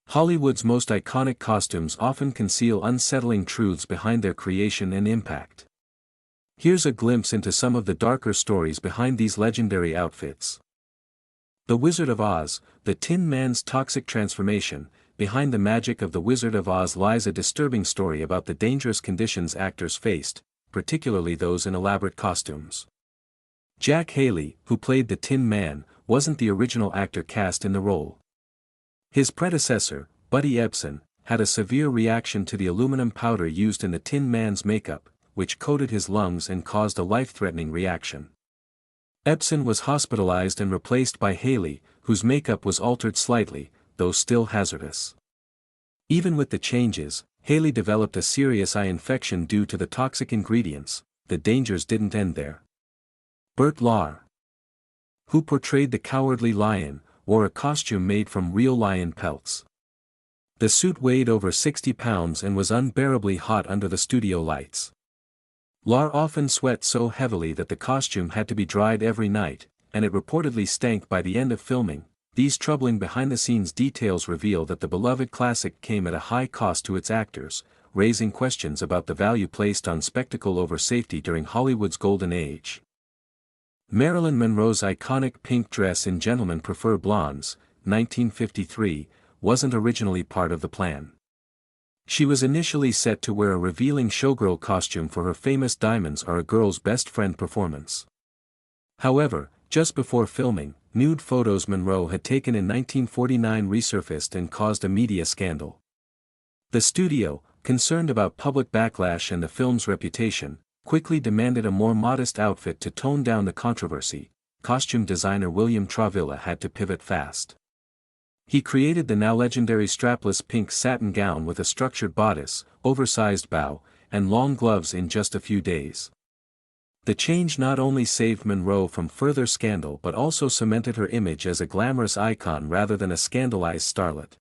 Hollywood's most iconic costumes often conceal unsettling truths behind their creation and impact. Here's a glimpse into some of the darker stories behind these legendary outfits. The Wizard of Oz, the Tin Man's toxic transformation. Behind the magic of the Wizard of Oz lies a disturbing story about the dangerous conditions actors faced, particularly those in elaborate costumes. Jack Haley, who played the Tin Man, wasn't the original actor cast in the role. His predecessor, Buddy Ebsen, had a severe reaction to the aluminum powder used in the Tin Man's makeup, which coated his lungs and caused a life-threatening reaction. Ebsen was hospitalized and replaced by Haley, whose makeup was altered slightly, though still hazardous. Even with the changes, Haley developed a serious eye infection due to the toxic ingredients. The dangers didn't end there. Burt Lahr, who portrayed the Cowardly Lion, wore a costume made from real lion pelts. The suit weighed over 60 pounds and was unbearably hot under the studio lights. Lahr often sweat so heavily that the costume had to be dried every night, and it reportedly stank by the end of filming. These troubling behind-the-scenes details reveal that the beloved classic came at a high cost to its actors, raising questions about the value placed on spectacle over safety during Hollywood's golden age. Marilyn Monroe's iconic pink dress in Gentlemen Prefer Blondes, 1953, wasn't originally part of the plan. She was initially set to wear a revealing showgirl costume for her famous Diamonds Are a Girl's Best Friend performance. However, just before filming, nude photos Monroe had taken in 1949 resurfaced and caused a media scandal. The studio, concerned about public backlash and the film's reputation, quickly demanded a more modest outfit to tone down the controversy. Costume designer William Travilla had to pivot fast. He created the now legendary strapless pink satin gown with a structured bodice, oversized bow, and long gloves in just a few days. The change not only saved Monroe from further scandal but also cemented her image as a glamorous icon rather than a scandalized starlet.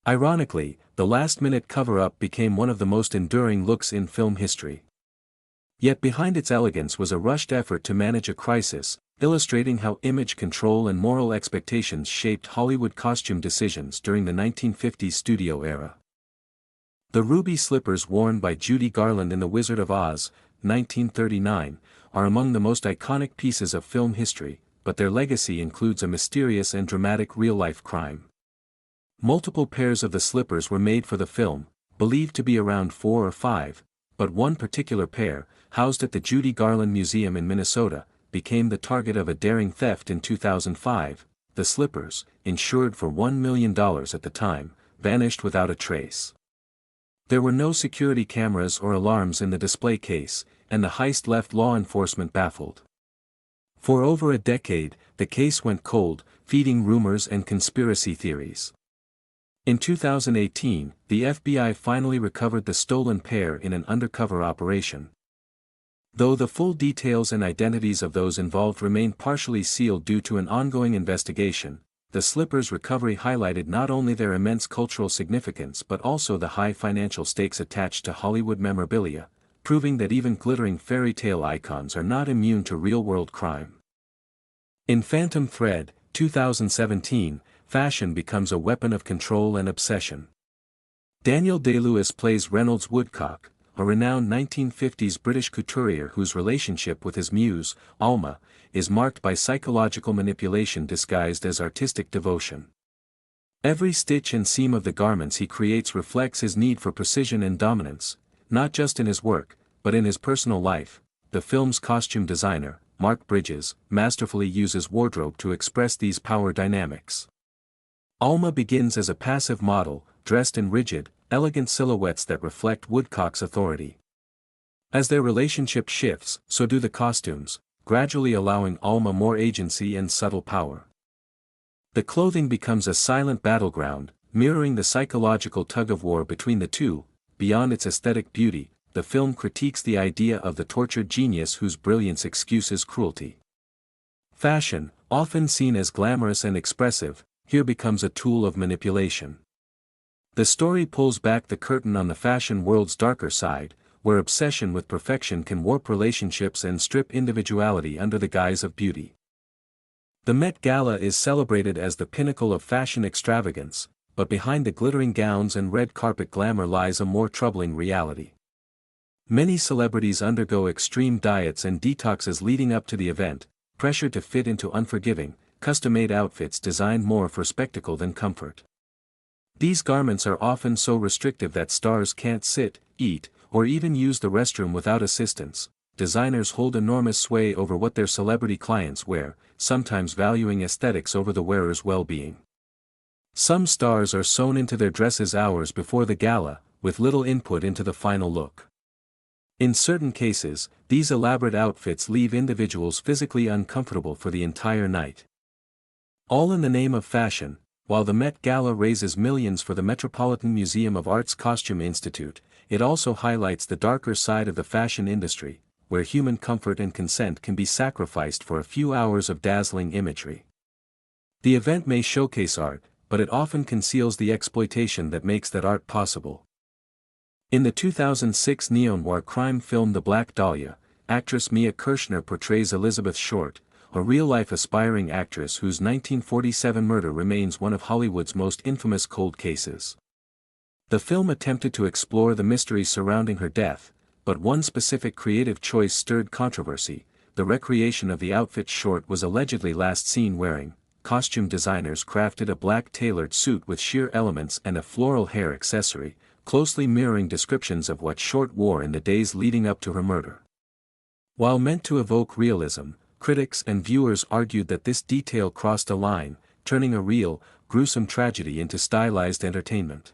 Ironically, the last-minute cover-up became one of the most enduring looks in film history. Yet behind its elegance was a rushed effort to manage a crisis, illustrating how image control and moral expectations shaped Hollywood costume decisions during the 1950s studio era. The ruby slippers worn by Judy Garland in The Wizard of Oz, 1939, are among the most iconic pieces of film history, but their legacy includes a mysterious and dramatic real-life crime. Multiple pairs of the slippers were made for the film, believed to be around 4 or 5, but one particular pair, housed at the Judy Garland Museum in Minnesota, became the target of a daring theft in 2005. The slippers, insured for $1 million at the time, vanished without a trace. There were no security cameras or alarms in the display case, and the heist left law enforcement baffled. For over a decade, the case went cold, feeding rumors and conspiracy theories. In 2018, the FBI finally recovered the stolen pair in an undercover operation. Though the full details and identities of those involved remain partially sealed due to an ongoing investigation, the slippers' recovery highlighted not only their immense cultural significance but also the high financial stakes attached to Hollywood memorabilia, proving that even glittering fairy tale icons are not immune to real-world crime. In Phantom Thread, 2017, fashion becomes a weapon of control and obsession. Daniel Day-Lewis plays Reynolds Woodcock, a renowned 1950s British couturier whose relationship with his muse, Alma, is marked by psychological manipulation disguised as artistic devotion. Every stitch and seam of the garments he creates reflects his need for precision and dominance, not just in his work, but in his personal life. The film's costume designer, Mark Bridges, masterfully uses wardrobe to express these power dynamics. Alma begins as a passive model, dressed in rigid, elegant silhouettes that reflect Woodcock's authority. As their relationship shifts, so do the costumes, gradually allowing Alma more agency and subtle power. The clothing becomes a silent battleground, mirroring the psychological tug-of-war between the two. Beyond its aesthetic beauty, the film critiques the idea of the tortured genius whose brilliance excuses cruelty. Fashion, often seen as glamorous and expressive, here becomes a tool of manipulation. The story pulls back the curtain on the fashion world's darker side, where obsession with perfection can warp relationships and strip individuality under the guise of beauty. The Met Gala is celebrated as the pinnacle of fashion extravagance, but behind the glittering gowns and red carpet glamour lies a more troubling reality. Many celebrities undergo extreme diets and detoxes leading up to the event, pressured to fit into unforgiving, custom-made outfits designed more for spectacle than comfort. These garments are often so restrictive that stars can't sit, eat, or even use the restroom without assistance. Designers hold enormous sway over what their celebrity clients wear, sometimes valuing aesthetics over the wearer's well-being. Some stars are sewn into their dresses hours before the gala, with little input into the final look. In certain cases, these elaborate outfits leave individuals physically uncomfortable for the entire night. All in the name of fashion. While the Met Gala raises millions for the Metropolitan Museum of Art's Costume Institute, it also highlights the darker side of the fashion industry, where human comfort and consent can be sacrificed for a few hours of dazzling imagery. The event may showcase art, but it often conceals the exploitation that makes that art possible. In the 2006 neo-noir crime film The Black Dahlia, actress Mia Kirshner portrays Elizabeth Short, a real-life aspiring actress whose 1947 murder remains one of Hollywood's most infamous cold cases. The film attempted to explore the mystery surrounding her death, but one specific creative choice stirred controversy: the recreation of the outfit Short was allegedly last seen wearing. Costume designers crafted a black tailored suit with sheer elements and a floral hair accessory, closely mirroring descriptions of what Short wore in the days leading up to her murder. While meant to evoke realism, critics and viewers argued that this detail crossed a line, turning a real, gruesome tragedy into stylized entertainment.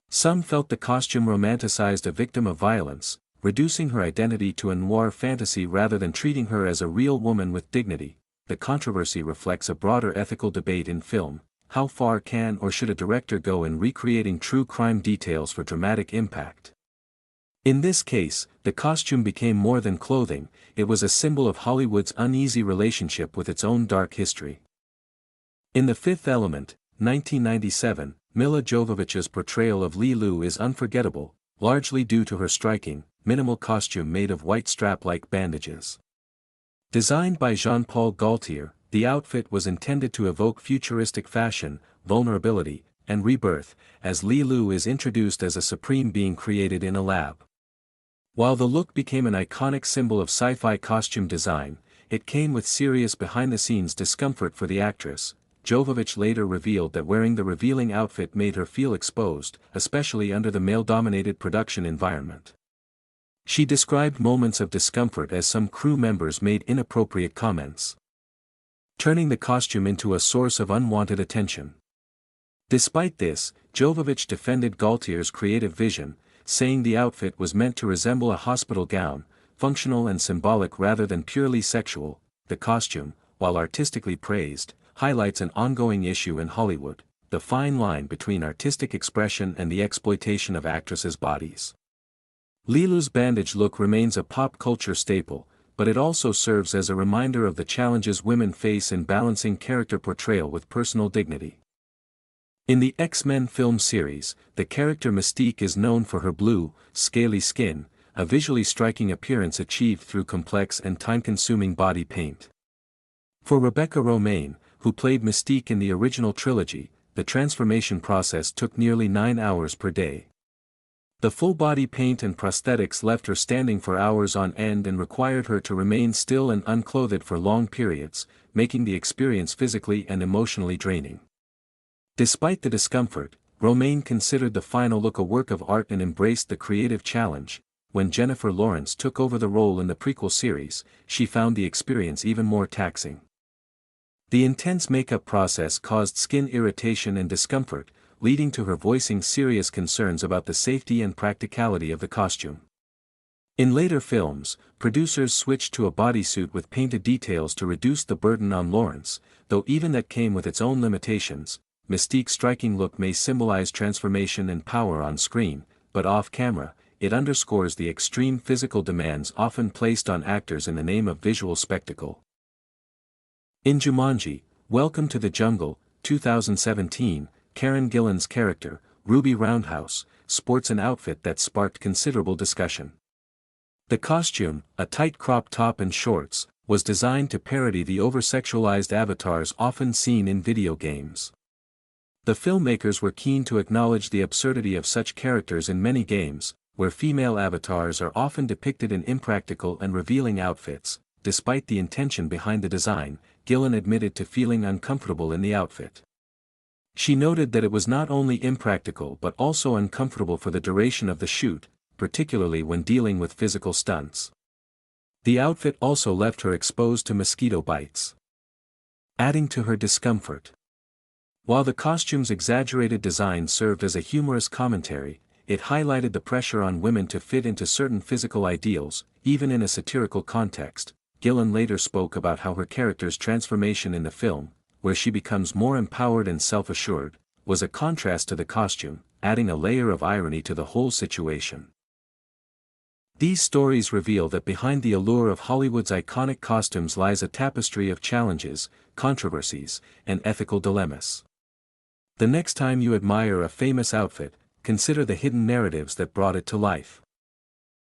Some felt the costume romanticized a victim of violence, reducing her identity to a noir fantasy rather than treating her as a real woman with dignity. The controversy reflects a broader ethical debate in film: how far can or should a director go in recreating true crime details for dramatic impact? In this case, the costume became more than clothing, it was a symbol of Hollywood's uneasy relationship with its own dark history. In The Fifth Element, 1997, Milla Jovovich's portrayal of Li Lu is unforgettable, largely due to her striking, minimal costume made of white strap-like bandages. Designed by Jean-Paul Gaultier, the outfit was intended to evoke futuristic fashion, vulnerability, and rebirth, as Li Lu is introduced as a supreme being created in a lab. While the look became an iconic symbol of sci-fi costume design, it came with serious behind-the-scenes discomfort for the actress. Jovovich later revealed that wearing the revealing outfit made her feel exposed, especially under the male-dominated production environment. She described moments of discomfort as some crew members made inappropriate comments, turning the costume into a source of unwanted attention. Despite this, Jovovich defended Gaultier's creative vision, saying the outfit was meant to resemble a hospital gown, functional and symbolic rather than purely sexual. The costume, while artistically praised, highlights an ongoing issue in Hollywood: the fine line between artistic expression and the exploitation of actresses' bodies. Li Lu's bandage look remains a pop culture staple, but it also serves as a reminder of the challenges women face in balancing character portrayal with personal dignity. In the X-Men film series, the character Mystique is known for her blue, scaly skin, a visually striking appearance achieved through complex and time-consuming body paint. For Rebecca Romijn, who played Mystique in the original trilogy, the transformation process took nearly 9 hours per day. The full-body paint and prosthetics left her standing for hours on end and required her to remain still and unclothed for long periods, making the experience physically and emotionally draining. Despite the discomfort, Romijn considered the final look a work of art and embraced the creative challenge. When Jennifer Lawrence took over the role in the prequel series, she found the experience even more taxing. The intense makeup process caused skin irritation and discomfort, leading to her voicing serious concerns about the safety and practicality of the costume. In later films, producers switched to a bodysuit with painted details to reduce the burden on Lawrence, though even that came with its own limitations. Mystique's striking look may symbolize transformation and power on screen, but off-camera, it underscores the extreme physical demands often placed on actors in the name of visual spectacle. In Jumanji, Welcome to the Jungle, 2017, Karen Gillan's character, Ruby Roundhouse, sports an outfit that sparked considerable discussion. The costume, a tight crop top and shorts, was designed to parody the over-sexualized avatars often seen in video games. The filmmakers were keen to acknowledge the absurdity of such characters in many games, where female avatars are often depicted in impractical and revealing outfits. Despite the intention behind the design, Gillen admitted to feeling uncomfortable in the outfit. She noted that it was not only impractical but also uncomfortable for the duration of the shoot, particularly when dealing with physical stunts. The outfit also left her exposed to mosquito bites, adding to her discomfort. While the costume's exaggerated design served as a humorous commentary, it highlighted the pressure on women to fit into certain physical ideals, even in a satirical context. Gillen later spoke about how her character's transformation in the film, where she becomes more empowered and self-assured, was a contrast to the costume, adding a layer of irony to the whole situation. These stories reveal that behind the allure of Hollywood's iconic costumes lies a tapestry of challenges, controversies, and ethical dilemmas. The next time you admire a famous outfit, consider the hidden narratives that brought it to life.